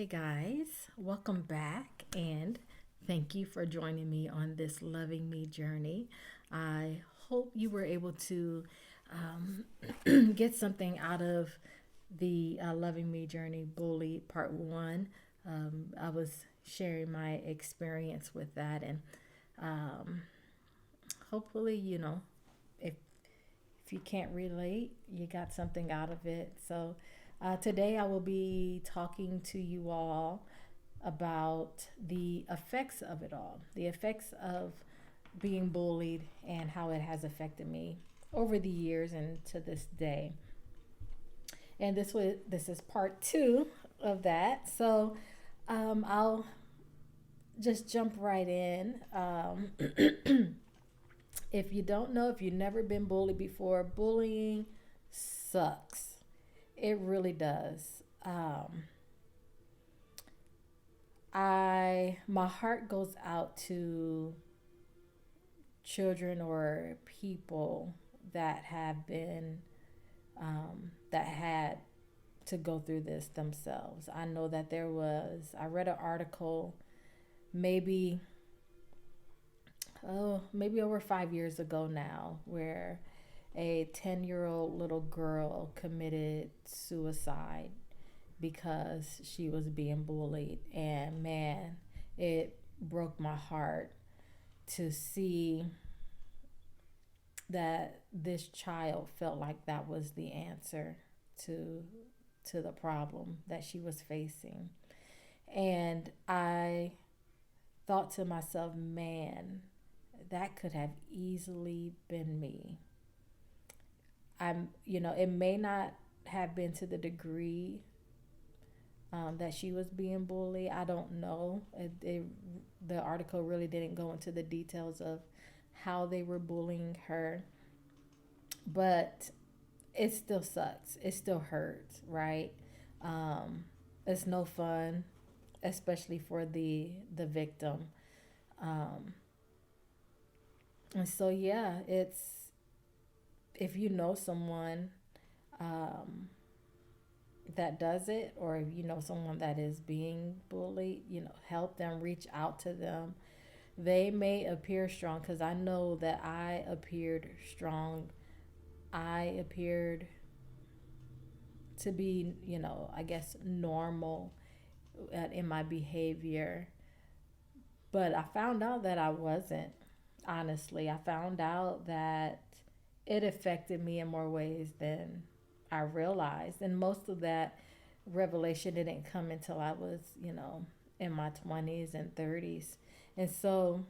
Hey guys, welcome back and thank you for joining me on this loving me journey. I hope you were able to get something out of the loving me journey bully part one. I was sharing my experience with that, and um, hopefully, if if you can't relate, you got something out of it. So, today I will be talking to you all about the effects of it all, the effects of being bullied and how it has affected me over the years and to this day. And this is part two of that. So, I'll just jump right in. If you don't know, if you've never been bullied before, bullying sucks. It really does. My heart goes out to children or people that have been that had to go through this themselves. I know that I read an article maybe maybe over 5 years ago now, where a 10-year-old little girl committed suicide because she was being bullied. And man, it broke my heart to see that this child felt like that was the answer to the problem that she was facing. And I thought to myself, man, that could have easily been me. It may not have been to the degree that she was being bullied. I don't know. The article really didn't go into the details of how they were bullying her, but it still sucks. It still hurts, right? It's no fun, especially for the victim. Um, and so yeah, it's if you know someone um, that does it, or if you know someone that is being bullied, help them, reach out to them. They may appear strong, because I know that I appeared strong. I appeared to be, I guess, normal in my behavior. But I found out that I wasn't, honestly. I found out that it affected me in more ways than I realized. And most of that revelation didn't come until I was, in my 20s and 30s. And so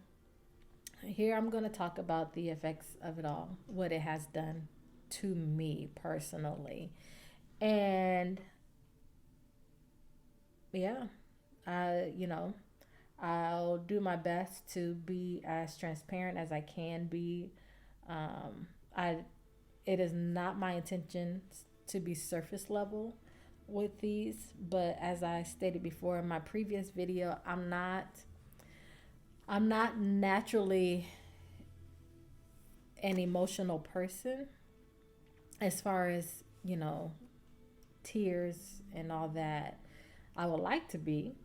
here I'm going to talk about the effects of it all, what it has done to me personally. And yeah, I'll do my best to be as transparent as I can be. I It is not my intention to be surface level with these, but as I stated before in my previous video, I'm not naturally an emotional person, as far as, tears and all that. I would like to be,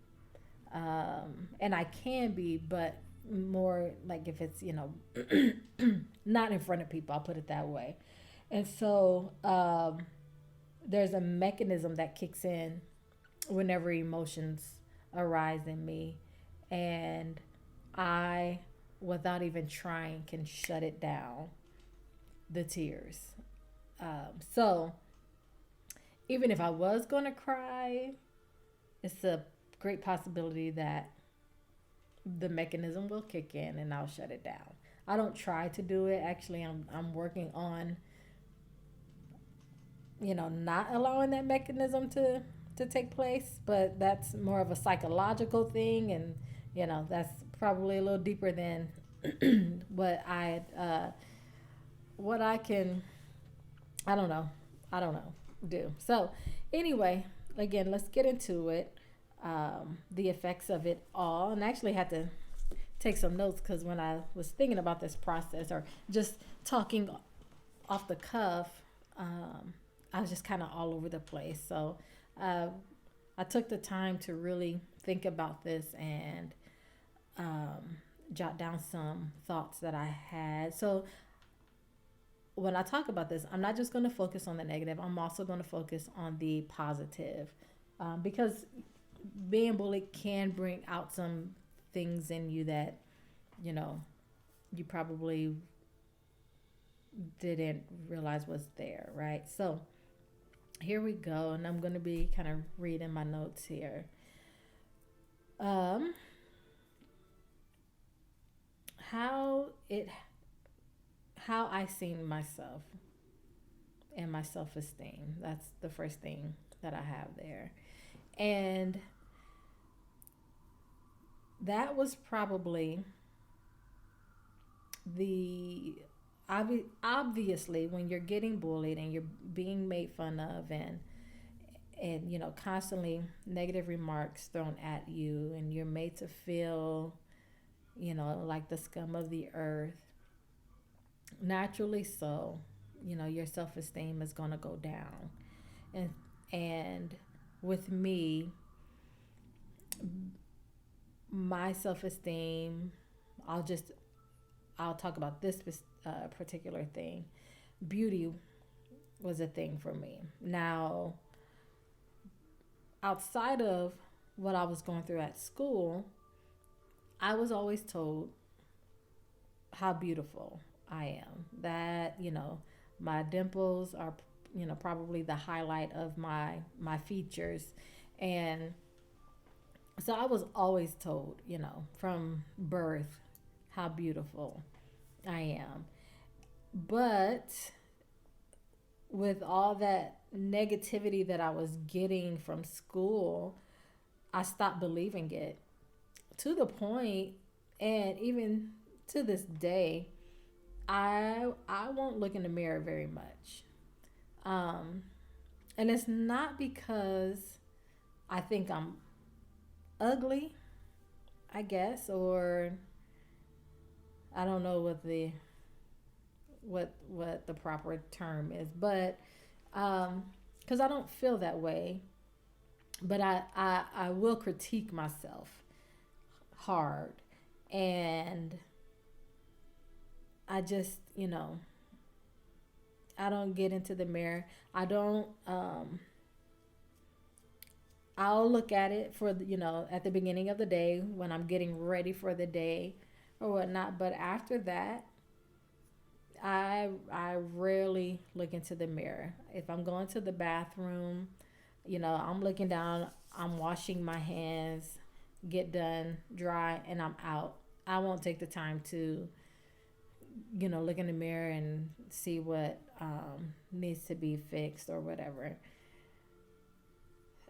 and I can be, but more like if it's, not in front of people, I'll put it that way. And so there's a mechanism that kicks in whenever emotions arise in me, and I, without even trying, can shut it down, the tears. So even if I was going to cry, it's a great possibility that the mechanism will kick in and I'll shut it down. I don't try to do it. Actually, I'm working on, not allowing that mechanism to take place, but that's more of a psychological thing, and that's probably a little deeper than what I can, I don't know do. So anyway, again, let's get into it. The effects of it all, and I actually had to take some notes, because when I was thinking about this process, or just talking off the cuff, I was just kind of all over the place. So I took the time to really think about this and jot down some thoughts that I had. So when I talk about this, I'm not just going to focus on the negative. I'm also going to focus on the positive, because being bullied can bring out some things in you that you know you probably didn't realize was there, right? So here we go, and I'm going to be kind of reading my notes here. Um, how it how I seen myself and my self esteem. That's the first thing that I have there, and that was probably the obviously when you're getting bullied and you're being made fun of and constantly negative remarks thrown at you and you're made to feel like the scum of the earth, naturally so, your self-esteem is going to go down. And and with me, my self-esteem, i'll just I'll talk about this particular thing. Beauty was a thing for me. Now, outside of what I was going through at school, I was always told how beautiful I am. That, my dimples are, probably the highlight of my features. And so I was always told, from birth how beautiful I am. But with all that negativity that I was getting from school, I stopped believing it to the point, and even to this day, I won't look in the mirror very much. Um, and it's not because I think I'm ugly, I guess, or I don't know what the proper term is, but because I don't feel that way, but I will critique myself hard, and I just I don't get into the mirror. I don't. I'll look at it for at the beginning of the day when I'm getting ready for the day or whatnot. But after that, I rarely look into the mirror. If I'm going to the bathroom, I'm looking down, I'm washing my hands, get done, dry, and I'm out. I won't take the time to, look in the mirror and see what needs to be fixed or whatever.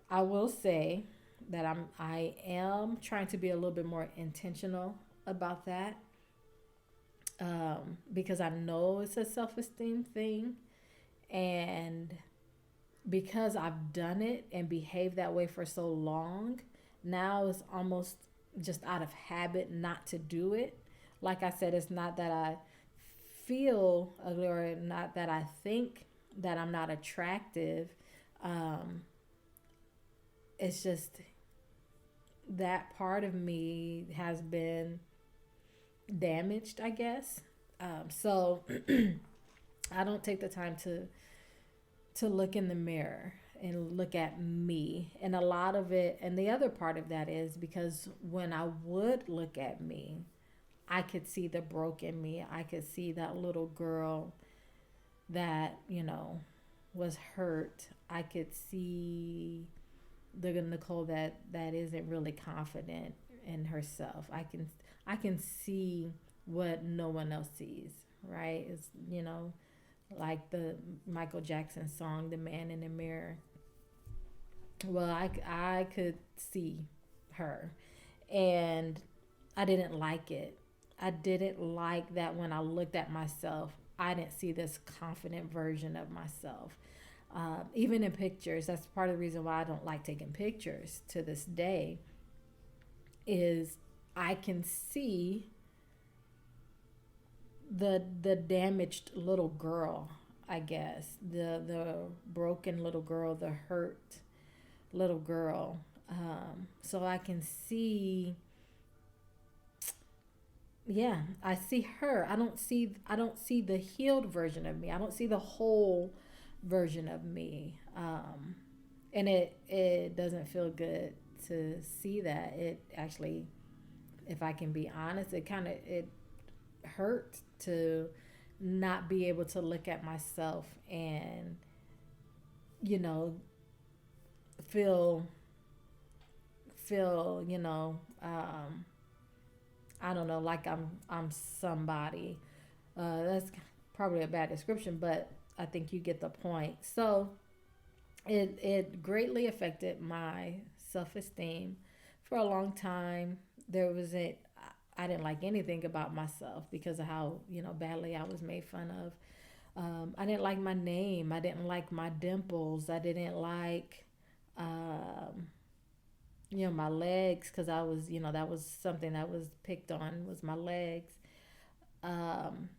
I will say that I am trying to be a little bit more intentional about that, because I know it's a self esteem thing, and because I've done it and behaved that way for so long, now it's almost just out of habit not to do it. Like I said, it's not that I feel ugly or not that I think that I'm not attractive. Um, it's just that part of me has been damaged, I guess. So I don't take the time to look in the mirror and look at me. And a lot of it, and the other part of that is because when I would look at me, I could see the broken me. I could see that little girl that, was hurt. I could see the Nicole that isn't really confident in herself. I can see what no one else sees, right? It's, like the Michael Jackson song, The Man in the Mirror. Well, I could see her, and I didn't like it. I didn't like that when I looked at myself, I didn't see this confident version of myself. Even in pictures, that's part of the reason why I don't like taking pictures to this day, is I can see the damaged little girl, I guess, the broken little girl, the hurt little girl. So I can see, yeah, I see her. I don't see the healed version of me. I don't see the whole version of me. And it doesn't feel good to see that. It actually, if I can be honest, it hurt to not be able to look at myself and, you know, feel I don't know, like I'm somebody. That's probably a bad description, but I think you get the point. So it greatly affected my self esteem for a long time. There was a I didn't like anything about myself because of how badly I was made fun of. I didn't like my name. I didn't like my dimples. I didn't like um, my legs because I was that was something that was picked on was my legs. Um,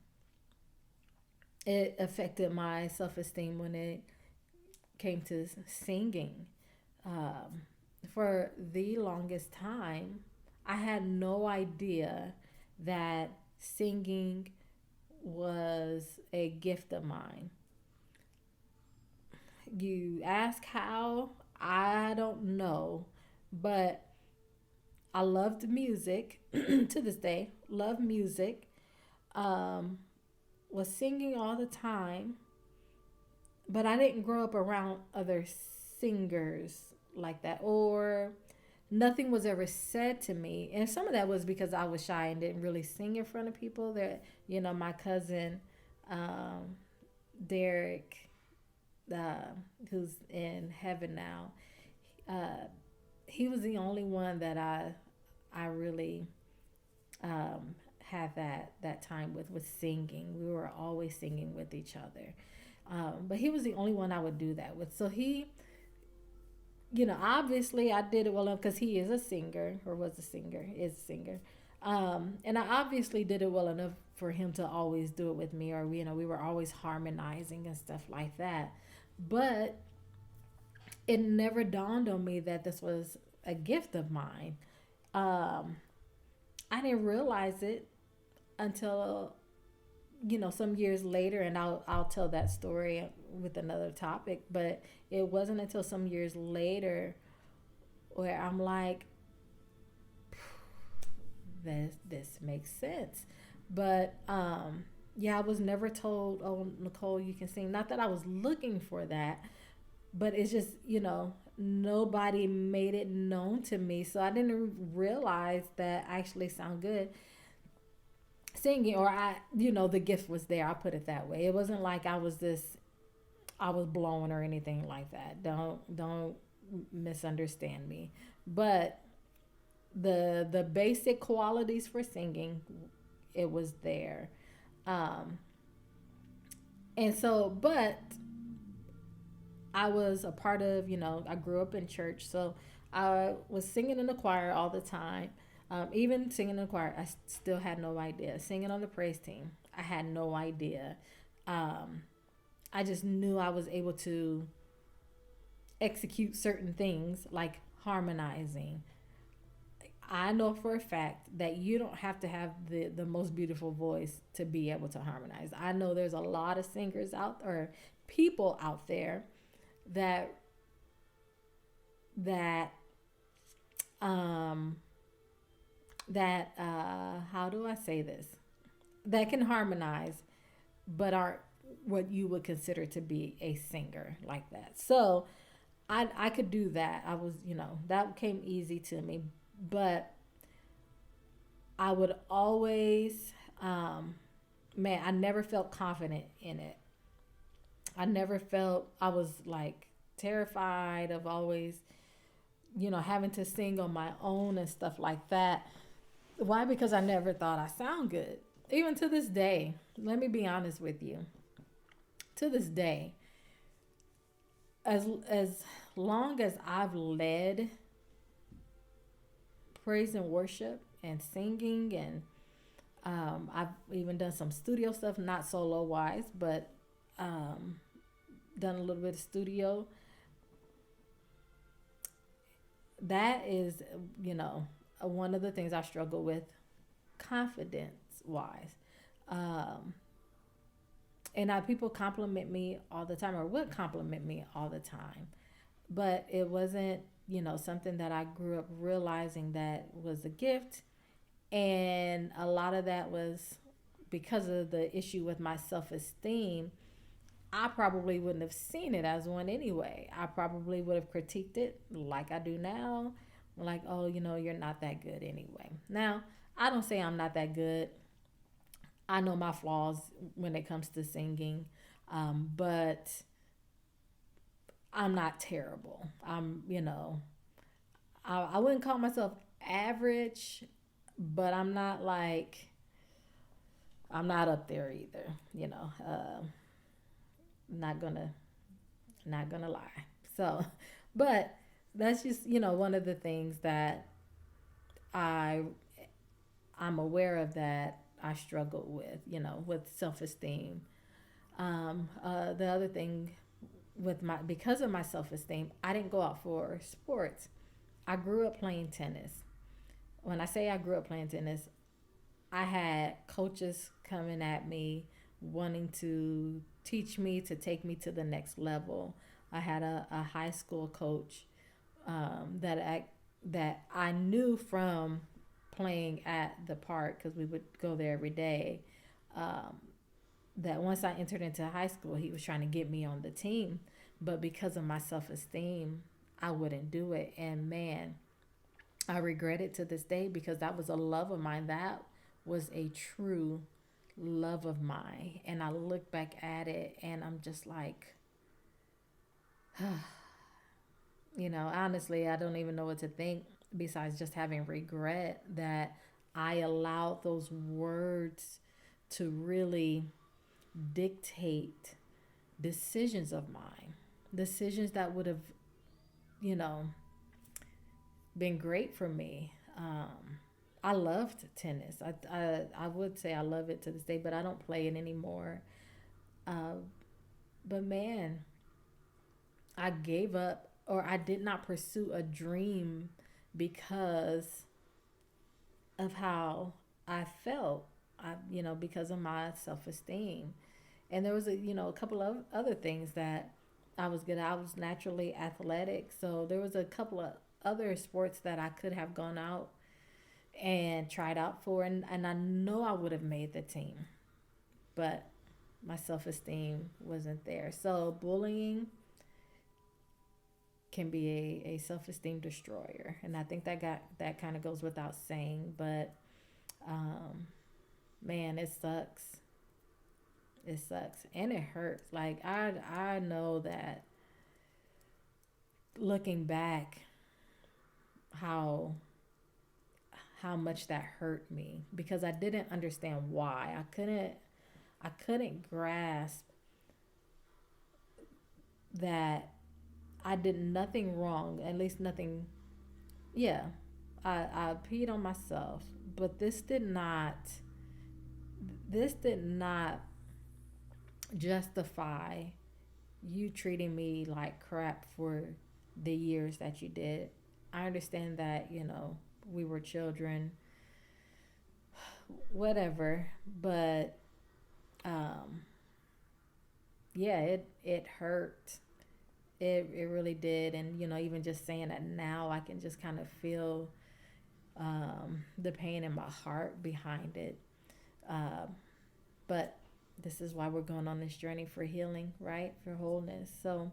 it affected my self esteem when it came to singing. Um, for the longest time, I had no idea that singing was a gift of mine. You ask how, I don't know, but I loved music to this day, love music, um, was singing all the time, but I didn't grow up around other singers like that, or nothing was ever said to me. And some of that was because I was shy and didn't really sing in front of people. That my cousin, um, Derek, uh, who's in heaven now, uh, he was the only one that I really had that time with singing. We were always singing with each other. But he was the only one I would do that with. So he, obviously I did it well enough because he is a singer, or was a singer, is a singer. And I obviously did it well enough for him to always do it with me, or, we were always harmonizing and stuff like that. But it never dawned on me that this was a gift of mine. Um, I didn't realize it until some years later, and I'll tell that story with another topic. But it wasn't until some years later where I'm like, this makes sense. But yeah, I was never told, oh, Nicole, you can sing. Not that I was looking for that, but it's just nobody made it known to me, so I didn't realize that I actually sound good singing, or the gift was there. I put it that way. It wasn't like I was blowing or anything like that. Don't misunderstand me. But the basic qualities for singing, it was there. um and so, but I was a part of, I grew up in church, so I was singing in the choir all the time. Even singing in the choir, I still had no idea. Singing on the praise team, I had no idea. um I just knew I was able to execute certain things like harmonizing. I know for a fact that you don't have to have the most beautiful voice to be able to harmonize. I know there's a lot of singers out, or people out there that that um how do I say this, that can harmonize but aren't what you would consider to be a singer like that. So I could do that. I was, that came easy to me. But I would always, man, I never felt confident in it. I never felt, I was like terrified of always, having to sing on my own and stuff like that. Why? Because I never thought I sound good. Even to this day, let me be honest with you. To this day, as long as I've led praise and worship and singing, and I've even done some studio stuff, not solo wise, but um, done a little bit of studio. that is, you know, one of the things I struggle with confidence wise. Um, and people compliment me all the time, or would compliment me all the time, but it wasn't, you know, something that I grew up realizing that was a gift. And a lot of that was because of the issue with my self-esteem. I probably wouldn't have seen it as one anyway. I probably would have critiqued it like I do now, like, oh, you know, you're not that good anyway. Now, I don't say I'm not that good. I know my flaws when it comes to singing, but I'm not terrible. You know, I wouldn't call myself average, but I'm not up there either. You know, not gonna not gonna lie. So, but that's just, you know, one of the things that I I'm aware of, that I struggle with. You know, with self esteem. The other thing with my because of my self esteem, I didn't go out for sports. I grew up playing tennis. When I say I grew up playing tennis, I had coaches coming at me wanting to teach me to take me to the next level. I had a high school coach, that I knew from playing at the park, because we would go there every day. Um, that once I entered into high school, he was trying to get me on the team, but because of my self esteem, I wouldn't do it. And man, I regret it to this day, because that was a love of mine. That was a true love of mine. And I look back at it and I'm just like, you know, honestly, I don't even know what to think besides just having regret that I allowed those words to really dictate decisions of mine, decisions that would have, you know, been great for me. I loved tennis. I would say I love it to this day, but I don't play it anymore. Uh, but man, I gave up, or I did not pursue a dream because of how I felt. You know, because of my self esteem. And there was a couple of other things that I was good at. I was naturally athletic, so there was a couple of other sports that I could have gone out and tried out for, and I know I would have made the team, but my self esteem wasn't there. So bullying can be a self esteem destroyer, and I think that kind of goes without saying. But um, man, it sucks. It sucks and it hurts. Like I know that looking back, how how much that hurt me, because I didn't understand why. I couldn't grasp that I did nothing wrong, at least nothing. Yeah, I peed on myself, but this did not justify you treating me like crap for the years that you did. I understand that, we were children, whatever, but um yeah, it hurt. It really did. And even just saying that now, I can just kind of feel the pain in my heart behind it. Um but this is why we're going on this journey for healing, right? For wholeness. So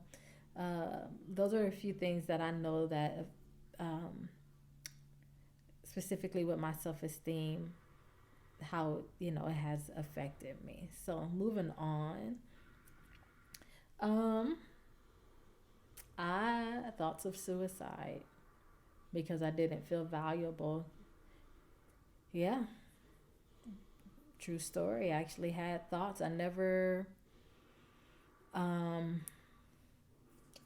those are a few things that I know that um, specifically with my self-esteem, how it has affected me. So moving on, um, I thoughts of suicide because I didn't feel valuable. Yeah, true story. I actually had thoughts. I um,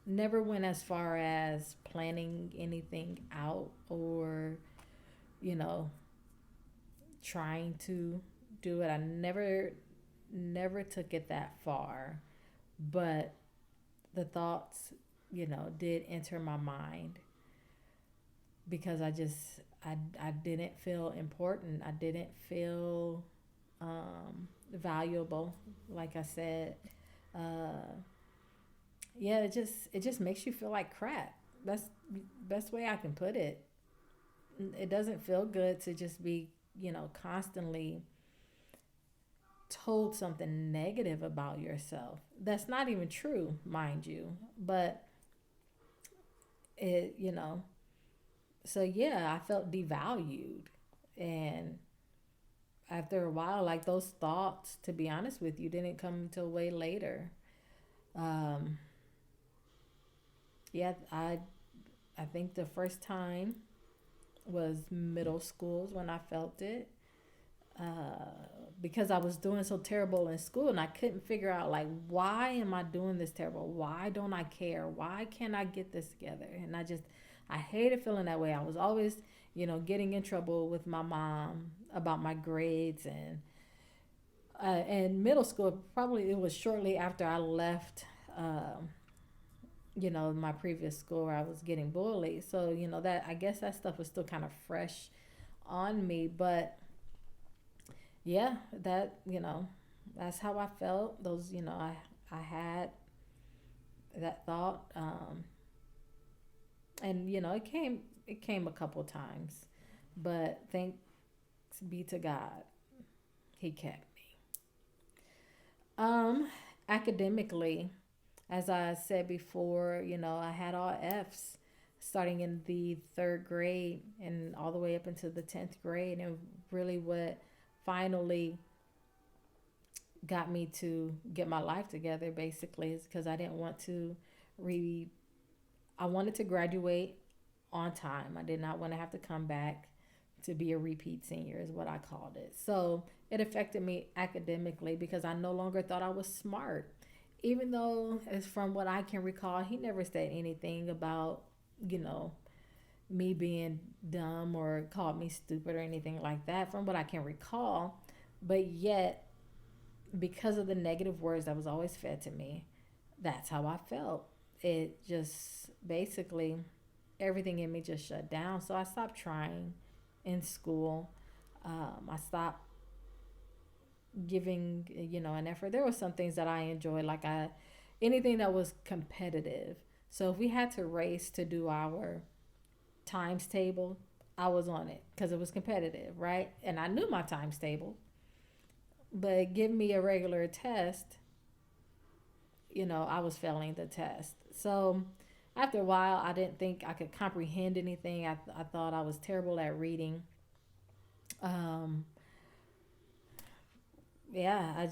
never went as far as planning anything out, or you know trying to do it. I never took it that far, but the thoughts did enter my mind. because I didn't feel important. I didn't feel valuable. Like I said, uh, yeah, it just makes you feel like crap. That's the best way I can put it. It doesn't feel good to just be, constantly told something negative about yourself. That's not even true, mind you. But it, so yeah, I felt devalued. And after a while, like those thoughts, to be honest with you, didn't come until way later. Um, yeah, I think the first time was middle schools when I felt it. Because I was doing so terrible in school and I couldn't figure out like why am I doing this terrible? Why don't I care? Why can't I get this together? And I hated feeling that way. I was always, getting in trouble with my mom about my grades and middle school. Probably it was shortly after I left. My previous school where I was getting bullied. So, that I guess that stuff was still kind of fresh on me. But yeah, that's how I felt. I had that thought. And it came a couple times. But thanks be to God, he kept me. Um, Academically, as I said before, I had all F's starting in the third grade and all the way up into the 10th grade. And really what finally got me to get my life together basically is because I didn't want to re I wanted to graduate on time. I did not want to have to come back to be a repeat senior is what I called it. So it affected me academically because I no longer thought I was smart. Even though, as from what I can recall, he never said anything about, you know, me being dumb or called me stupid or anything like that, from what I can recall. But yet, because of the negative words that was always fed to me, that's how I felt. It just basically everything in me just shut down. So I stopped trying in school. I stopped giving, an effort. There were some things that I enjoyed, like anything that was competitive. So if we had to race to do our times table, I was on it because it was competitive, right? And I knew my times table. But give me a regular test, I was failing the test. So after a while, I didn't think I could comprehend anything. I thought I was terrible at reading. Um, yeah,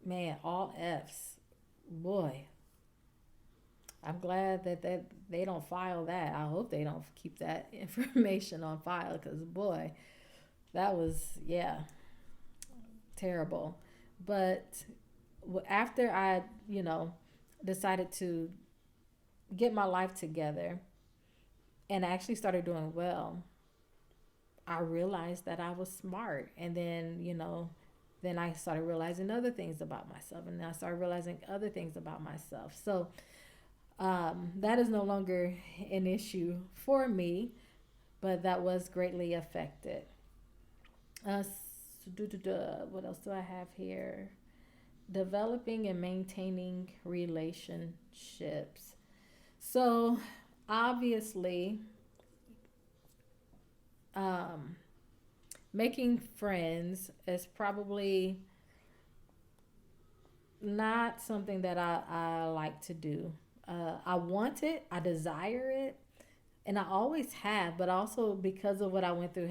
man, all F's. Boy, I'm glad that they don't file that. I hope they don't keep that information on file because, boy, that was, yeah, terrible. But after I, decided to get my life together and I actually started doing well, I realized that I was smart. And then, then I started realizing other things about myself. And then I started realizing other things about myself. So that is no longer an issue for me, but that was greatly affected. Uh, what else do I have here? Developing and maintaining relationships. So obviously, um, making friends is probably not something that I like to do. I want it, I desire it, and I always have, but also because of what I went through,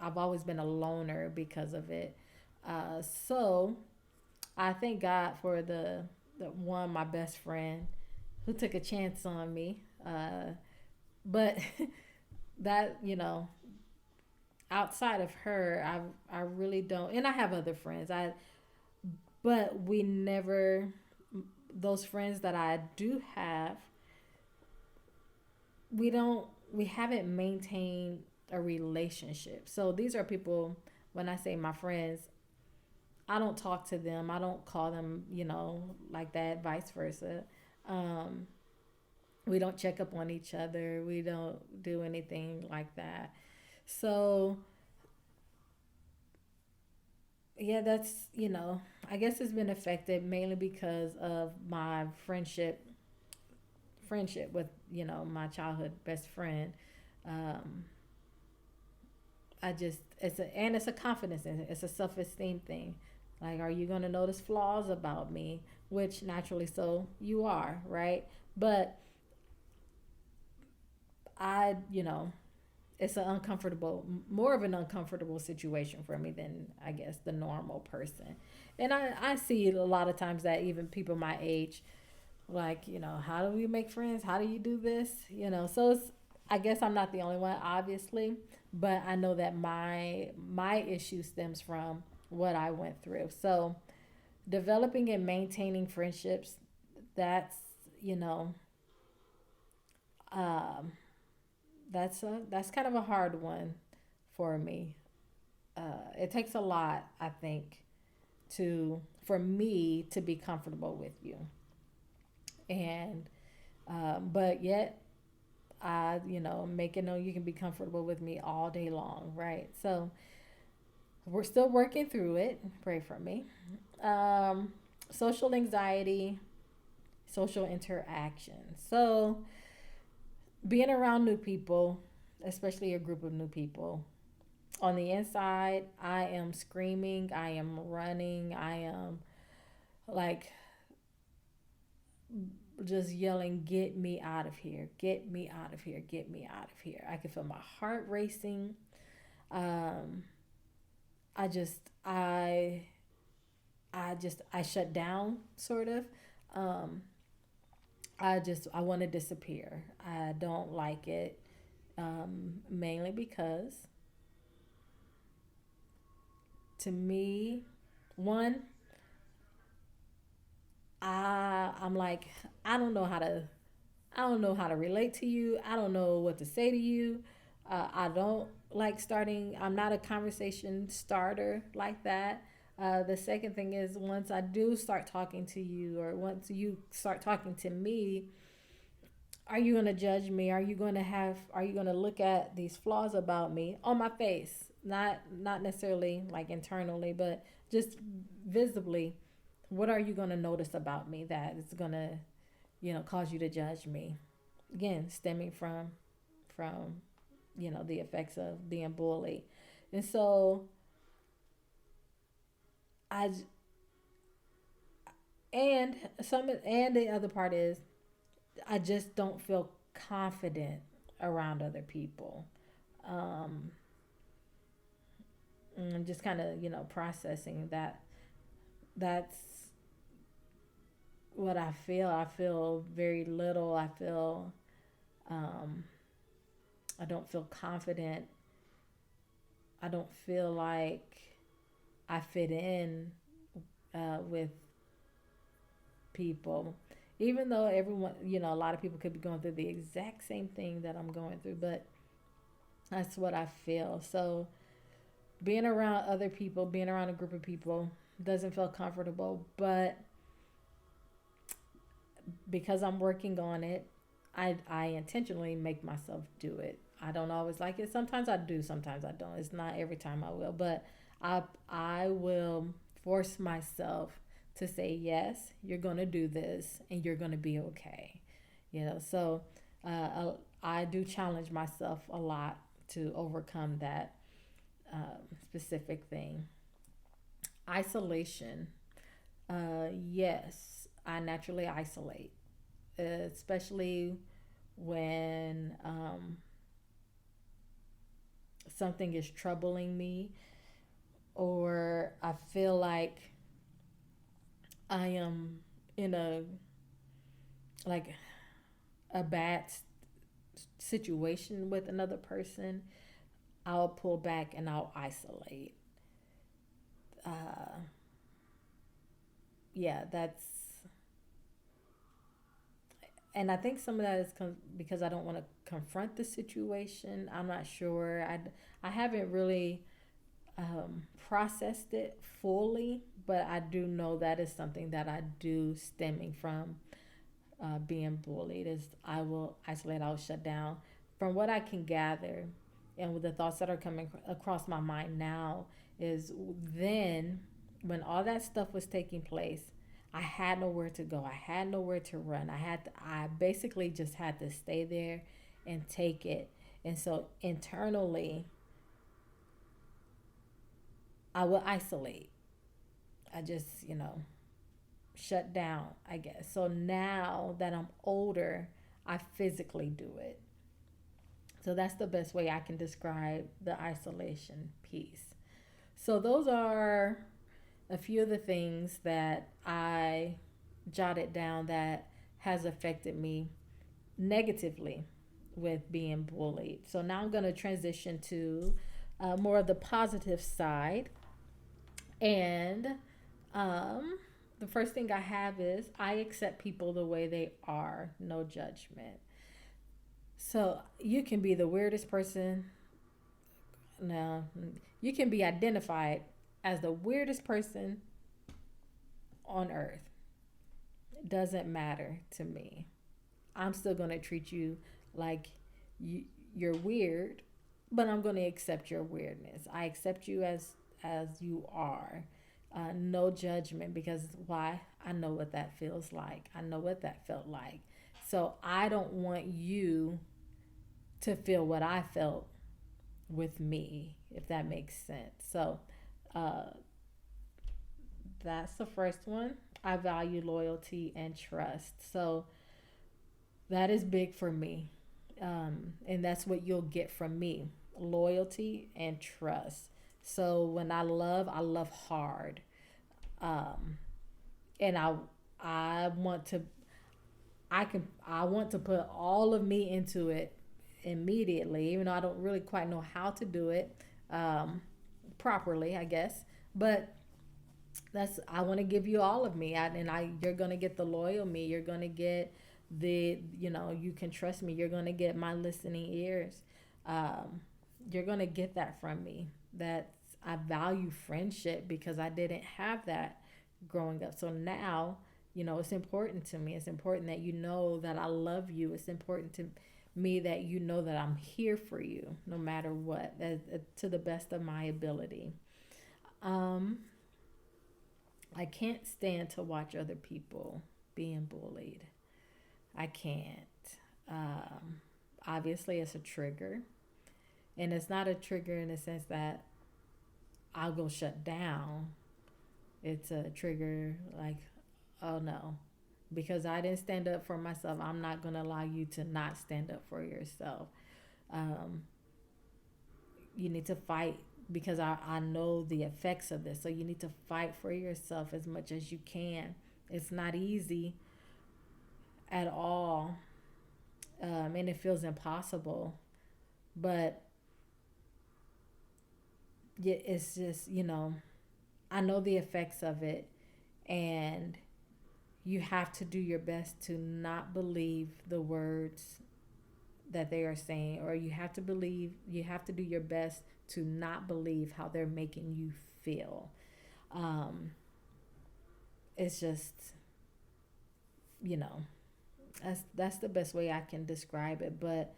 I've always been a loner because of it. So I thank God for the one, my best friend, who took a chance on me. But that, outside of her, I really don't, and I have other friends. But we never, those friends that I do have, we haven't maintained a relationship. So these are people, when I say my friends, I don't talk to them. I don't call them, like that, vice versa. Um, We don't check up on each other. We don't do anything like that. So, yeah, that's, I guess it's been affected mainly because of my friendship with, my childhood best friend. Um, it's a confidence thing. It's a self esteem thing. Like, are you going to notice flaws about me? Which naturally, so you are, right? But I, it's an uncomfortable, more of an uncomfortable situation for me than I guess the normal person. And I see it a lot of times that even people my age, like, how do we make friends? How do you do this? So I guess I'm not the only one, obviously, but I know that my issue stems from what I went through. So developing and maintaining friendships, that's, you know, um, that's kind of a hard one for me. It takes a lot, I think, to for me to be comfortable with you, and but yet make it known you can be comfortable with me all day long, right? So we're still working through it. Pray for me. Um, Social anxiety, social interaction. So being around new people, especially a group of new people, on the inside, I am screaming, I am running, I am like just yelling, get me out of here, get me out of here, get me out of here. I can feel my heart racing. Um, I just, I shut down sort of. Um, I want to disappear. I don't like it, mainly because to me, one, I'm like, I don't know how to I don't know how to relate to you. I don't know what to say to you. I don't like starting. I'm not a conversation starter like that. The second thing is once I do start talking to you, or once you start talking to me, are you going to judge me? Are you going to look at these flaws about me on my face? Not necessarily like internally, but just visibly. What are you going to notice about me that is going to, cause you to judge me? Again, stemming from the effects of being bullied. And so I and the other part is I just don't feel confident around other people. Um, and just kind of processing that. That's what I feel. I feel very little. Um, I don't feel confident. I don't feel like I fit in with people. Even though everyone, a lot of people could be going through the exact same thing that I'm going through, but that's what I feel. So being around other people, being around a group of people doesn't feel comfortable, but because I'm working on it, I intentionally make myself do it. I don't always like it. Sometimes I do, sometimes I don't. It's not every time I will, but I will force myself to say yes, you're going to do this and you're going to be okay. So I do challenge myself a lot to overcome that specific thing. Isolation. Yes, I naturally isolate, especially when something is troubling me, or I feel like I am in like a bad situation with another person. I'll pull back and I'll isolate. Uh, yeah, that's and I think some of that is because I don't want to confront the situation. I'm not sure. I haven't really processed it fully, but I do know that is something that I do stemming from being bullied is I will isolate, I'll shut down. From what I can gather, and with the thoughts that are coming across my mind now, is then when all that stuff was taking place, I had nowhere to go. I had nowhere to run. I basically just had to stay there and take it. And so internally, I will isolate. I just, shut down, I guess. So now that I'm older, I physically do it. So that's the best way I can describe the isolation piece. So those are a few of the things that I jotted down that has affected me negatively with being bullied. So now I'm going to transition to more of the positive side. And the first thing I have is I accept people the way they are, no judgment. So you can be the weirdest person. No, you can be identified as the weirdest person on earth. It doesn't matter to me. I'm still going to treat you like you're weird, but I'm going to accept your weirdness. I accept you as you are. No judgment, because why? I know what that feels like. I know what that felt like. So I don't want you to feel what I felt with me, if that makes sense. So uh, that's the first one. I value loyalty and trust. So that is big for me. And that's what you'll get from me, loyalty and trust. So when I love hard. And I want to I want to put all of me into it immediately, even though I don't really quite know how to do it properly, I guess. But that's I want to give you all of me, you're gonna get the loyal me. You're gonna get you can trust me. You're gonna get my listening ears. You're gonna get that from me. That's I value friendship because I didn't have that growing up. So now, it's important to me. It's important that you know that I love you. It's important to me that you know that I'm here for you no matter what, to the best of my ability. Um, I can't stand to watch other people being bullied. I can't. Um, Obviously, it's a trigger. And it's not a trigger in the sense that I'll go shut down. It's a trigger like, oh no, because I didn't stand up for myself, I'm not going to allow you to not stand up for yourself. Um, you need to fight because I know the effects of this. So you need to fight for yourself as much as you can. It's not easy at all, and it feels impossible. But yeah, it's just, I know the effects of it, and you have to do your best to not believe the words that they are saying, or you have to do your best to not believe how they're making you feel. Um, it's just, you know, that's the best way I can describe it. But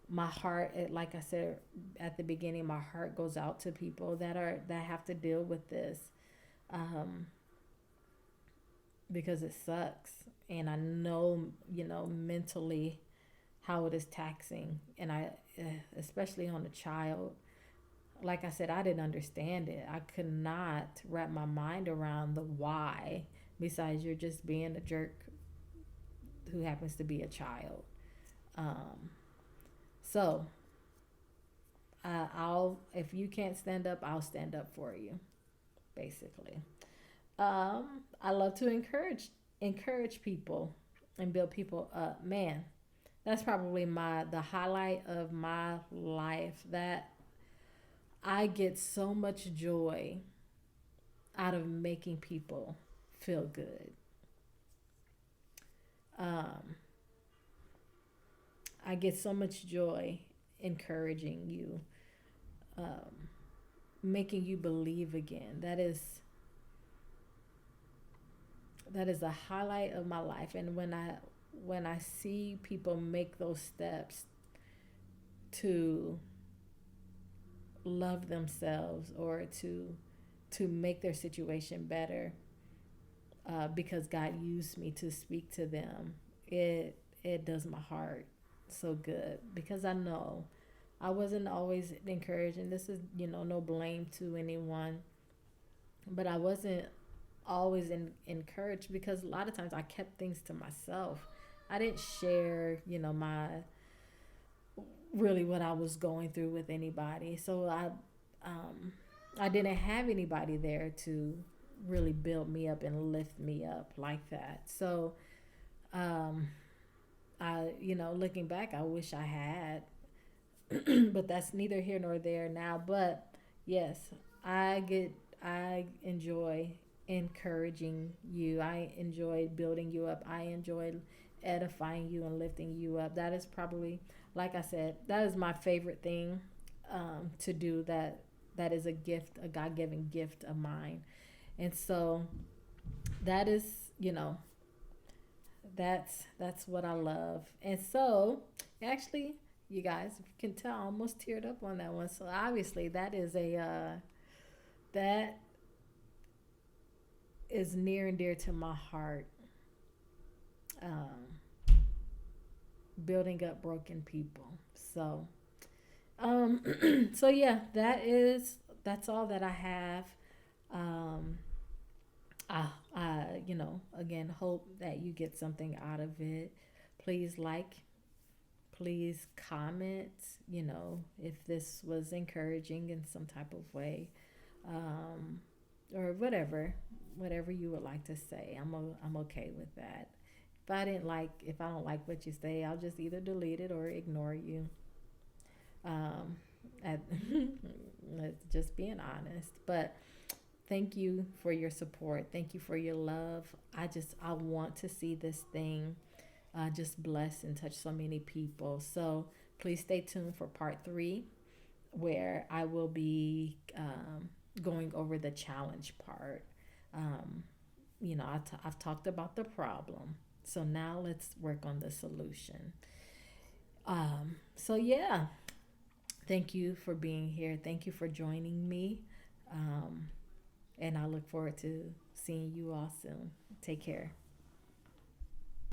my heart, like I said at the beginning, my heart goes out to people that have to deal with this, um, because it sucks, and I know, mentally how it is taxing, and especially on a child. Like I said, I didn't understand it. I could not wrap my mind around the why. Besides, you're just being a jerk who happens to be a child. Um, so I'll if you can't stand up, I'll stand up for you. Basically, I love to encourage people and build people up. Man, that's probably the highlight of my life. That I get so much joy out of making people feel good. Um, I get so much joy encouraging you, um, making you believe again. That is a highlight of my life. And when when I see people make those steps to love themselves or to make their situation better, because God used me to speak to them, it does my heart so good, because I know I wasn't always encouraged, and this is, no blame to anyone, but I wasn't always encouraged, because a lot of times I kept things to myself. I didn't share, my really what I was going through with anybody. So I didn't have anybody there to really build me up and lift me up like that. So um, looking back, I wish I had, but that's neither here nor there now. But yes, I get, I enjoy encouraging you. I enjoy building you up. I enjoy edifying you and lifting you up. That is probably, like I said, that is my favorite thing to do. That is a gift, a God-given gift of mine. And so that is, that's what I love. And so actually, you guys, if you can tell, I almost teared up on that one. So obviously that is a that is near and dear to my heart. Um, Building up broken people. So so yeah, that's all that I have. Um, again, hope that you get something out of it. Please like, please comment, if this was encouraging in some type of way, um, or whatever you would like to say. I'm okay with that. If I don't like what you say, I'll just either delete it or ignore you. Um, at, just being honest. But thank you for your support. Thank you for your love. I want to see this thing just bless and touch so many people. So please stay tuned for part 3, where I will be going over the challenge part. Um, I've talked about the problem. So now let's work on the solution. So yeah, thank you for being here. Thank you for joining me. Um, and I look forward to seeing you all soon. Take care.